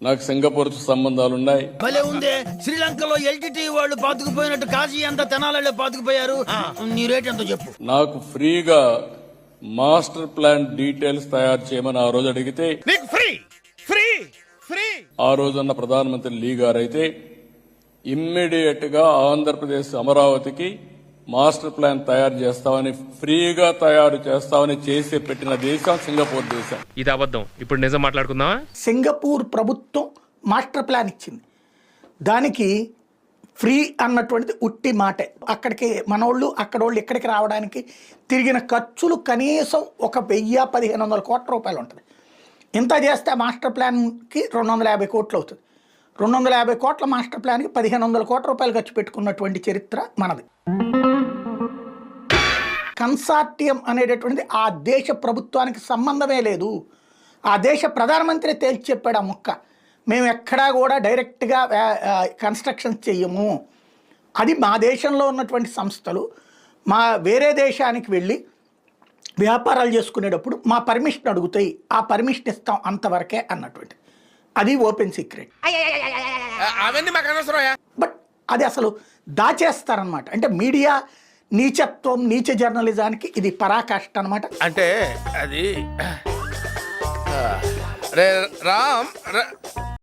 నాకు సింగపూర్తో సంబంధాలున్నాయి. భలే ఉందే, శ్రీలంకలో ఎల్టీటీ వాళ్ళు పాతుకుపోయినట్టు కాశీ అంతా తెనాలలో పాతుకుపోయారు. నీ రేట్ ఎంతో చెప్పు. నాకు ఫ్రీగా మాస్టర్ ప్లాన్ డీటెయిల్స్ తయారు చేయమని ఆ రోజు అడిగితే నీకు ఫ్రీ ఫ్రీ ఫ్రీ ఆ రోజున్న ప్రధానమంత్రి లీ గారైతే ఇమ్మీడియట్ గా ఆంధ్రప్రదేశ్ అమరావతికి మాస్టర్ ప్లాన్ తయారు చేస్తామని, ఫ్రీగా తయారు చేస్తామని చేసి పెట్టిన దేశం సింగపూర్ దేశం. ఇది అబద్ధం. ఇప్పుడు నిజం మాట్లాడుకుందామా? సింగపూర్ ప్రభుత్వం మాస్టర్ ప్లాన్ ఇచ్చింది, దానికి ఫ్రీ అన్నటువంటిది ఉట్టి మాటే. అక్కడికి మనోళ్ళు అక్కడోళ్ళు ఇక్కడికి రావడానికి తిరిగిన ఖర్చులు కనీసం 1,000-1,500 కోట్ల రూపాయలు ఉంటుంది. ఇంత చేస్తే మాస్టర్ ప్లాన్కి 250 కోట్లు అవుతుంది. 250 కోట్ల మాస్టర్ ప్లాన్కి 1,500 కోట్ల రూపాయలు ఖర్చు పెట్టుకున్నటువంటి చరిత్ర మనది. కన్సార్టియం అనేటటువంటిది ఆ దేశ ప్రభుత్వానికి సంబంధమే లేదు. ఆ దేశ ప్రధానమంత్రి తేల్చి చెప్పాడు ఆ ముక్క. మేము ఎక్కడా కూడా డైరెక్ట్గా కన్స్ట్రక్షన్స్ చెయ్యము. అది మా దేశంలో ఉన్నటువంటి సంస్థలు మా వేరే దేశానికి వెళ్ళి వ్యాపారాలు చేసుకునేటప్పుడు మా పర్మిషన్ అడుగుతాయి, ఆ పర్మిషన్ ఇస్తాం అంతవరకే అన్నటువంటి. అది ఓపెన్ సీక్రెట్. అవన్నీ మాకు అనవసరం. బట్ అది అసలు దాచేస్తారనమాట. అంటే మీడియా నీచత్వం, నీచ జర్నలిజానికి ఇది పరాకాష్ట అనమాట. అంటే అది రే రామ్